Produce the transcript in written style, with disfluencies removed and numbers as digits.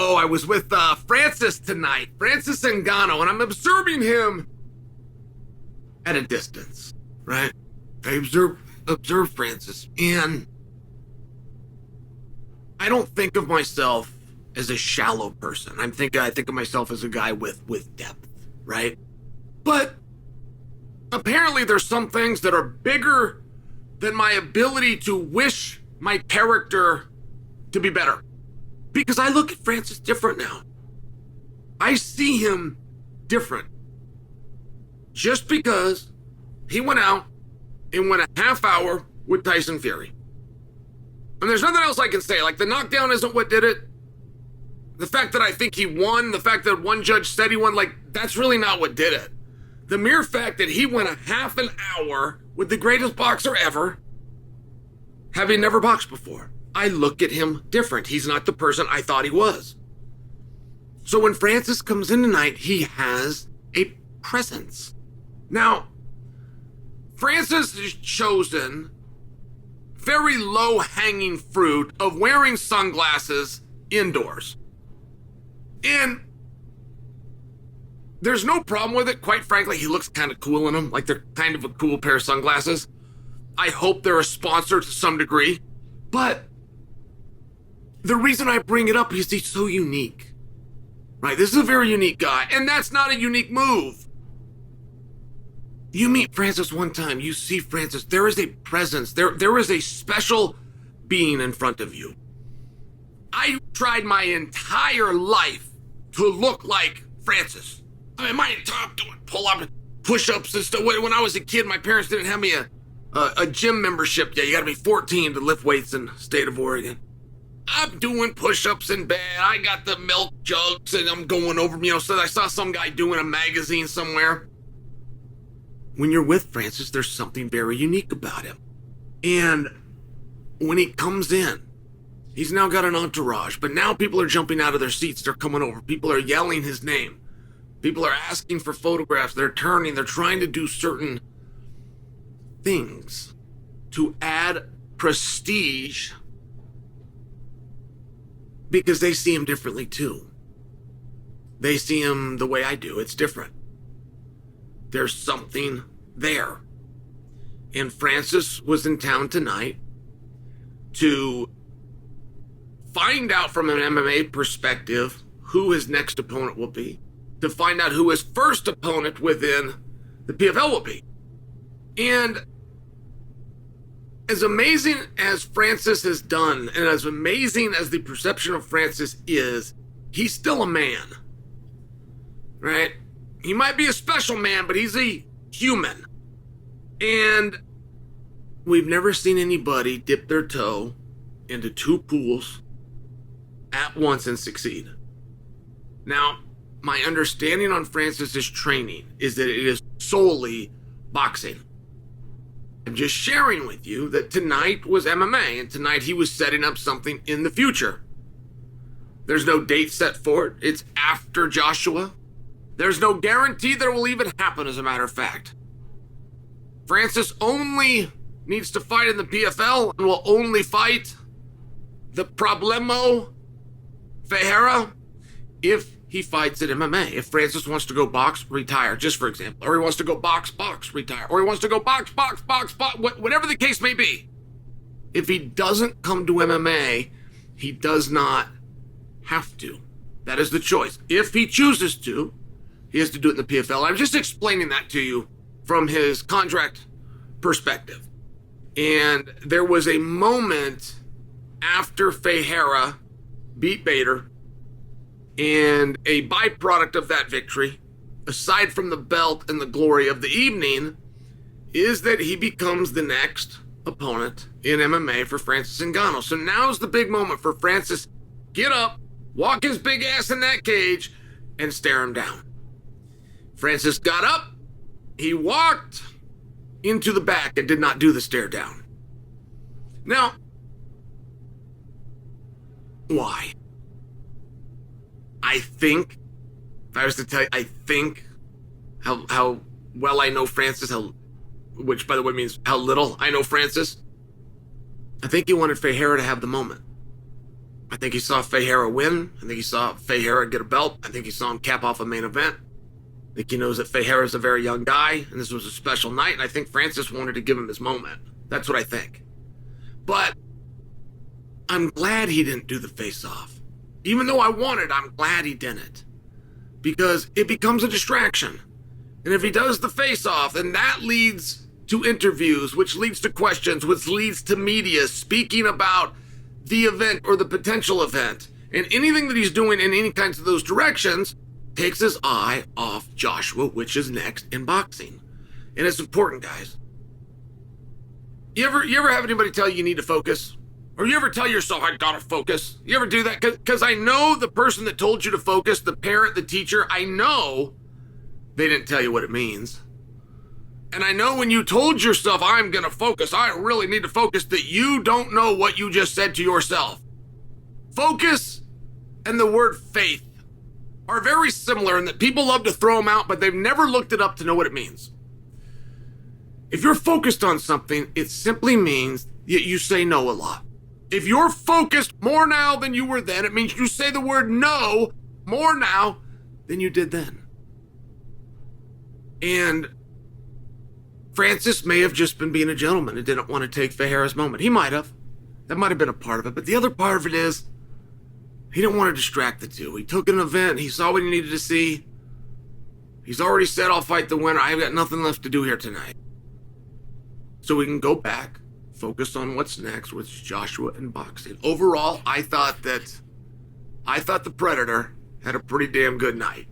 Oh, I was with Francis tonight, Francis Ngannou, and I'm observing him at a distance, right? I observe Francis, and I don't think of myself as a shallow person. I think of myself as a guy with depth, right? But apparently there's some things that are bigger than my ability to wish my character to be better. Because I look at Francis different now. I see him different. Just because he went out and went a half hour with Tyson Fury. And there's nothing else I can say. Like, the knockdown isn't what did it. The fact that I think he won, the fact that one judge said he won, like, that's really not what did it. The mere fact that he went a half an hour with the greatest boxer ever, having never boxed before. I look at him different. He's not the person I thought he was. So when Francis comes in tonight, he has a presence. Now, Francis has chosen very low-hanging fruit of wearing sunglasses indoors. And there's no problem with it. Quite frankly, he looks kind of cool in them. Like, they're kind of a cool pair of sunglasses. I hope they're a sponsor to some degree. But the reason I bring it up is he's so unique. Right? This is a very unique guy. And that's not a unique move. You meet Francis one time, you see Francis, there is a presence, there is a special being in front of you. I tried my entire life to look like Francis. I mean, my entire doing pull-up, push-ups and stuff. When I was a kid, my parents didn't have me a gym membership yet. You gotta be 14 to lift weights in the state of Oregon. I'm doing push-ups in bed. I got the milk jugs and I'm going over, so I saw some guy doing a magazine somewhere. When you're with Francis, there's something very unique about him. And when he comes in, he's now got an entourage, but now people are jumping out of their seats. They're coming over. People are yelling his name. People are asking for photographs. They're turning. They're trying to do certain things to add prestige because they see him differently too. They see him the way I do. It's different. There's something there. And Francis was in town tonight to find out from an MMA perspective who his next opponent will be, to find out who his first opponent within the PFL will be. And as amazing as Francis has done, and as amazing as the perception of Francis is, he's still a man, right? He might be a special man, but he's a human. And we've never seen anybody dip their toe into two pools at once and succeed. Now, my understanding on Francis's training is that it is solely boxing. I'm just sharing with you that tonight was MMA, and tonight he was setting up something in the future. There's no date set for it. It's after Joshua. There's no guarantee that it will even happen, as a matter of fact. Francis only needs to fight in the PFL and will only fight the Problemo Ferreira if he fights at MMA. If Francis wants to go box, retire, just for example. Or he wants to go box, retire. Or he wants to go box, whatever the case may be. If he doesn't come to MMA, he does not have to. That is the choice. If he chooses to, he has to do it in the PFL. I'm just explaining that to you from his contract perspective. And there was a moment after Ferreira beat Bader, and a byproduct of that victory, aside from the belt and the glory of the evening, is that he becomes the next opponent in MMA for Francis Ngannou. So now's the big moment for Francis. Get up, walk his big ass in that cage, and stare him down. Francis got up, he walked into the back and did not do the stare down. Now, why? I think, if I was to tell you, I think how well I know Francis, which by the way means how little I know Francis, I think he wanted Ferreira to have the moment. I think he saw Ferreira win. I think he saw Ferreira get a belt. I think he saw him cap off a main event. I think he knows that Ferreira is a very young guy, and this was a special night, and I think Francis wanted to give him his moment. That's what I think. But I'm glad he didn't do the face-off. Even though I wanted, I'm glad he didn't. Because it becomes a distraction. And if he does the face-off, then that leads to interviews, which leads to questions, which leads to media speaking about the event or the potential event. And anything that he's doing in any kinds of those directions takes his eye off Joshua, which is next in boxing. And it's important, guys. You ever have anybody tell you need to focus? Or you ever tell yourself, I gotta focus? You ever do that? Because I know the person that told you to focus, the parent, the teacher, I know they didn't tell you what it means. And I know when you told yourself, I'm gonna focus, I really need to focus, that you don't know what you just said to yourself. Focus and the word faith are very similar in that people love to throw them out, but they've never looked it up to know what it means. If you're focused on something, it simply means that you say no a lot. If you're focused more now than you were then, it means you say the word no more now than you did then. And Francis may have just been being a gentleman and didn't want to take Ferreira's moment. He might have. That might have been a part of it. But the other part of it is he didn't want to distract the two. He took an event. He saw what he needed to see. He's already said, I'll fight the winner. I've got nothing left to do here tonight. So we can go back, focus on what's next with Joshua and boxing. Overall, I thought the Predator had a pretty damn good night.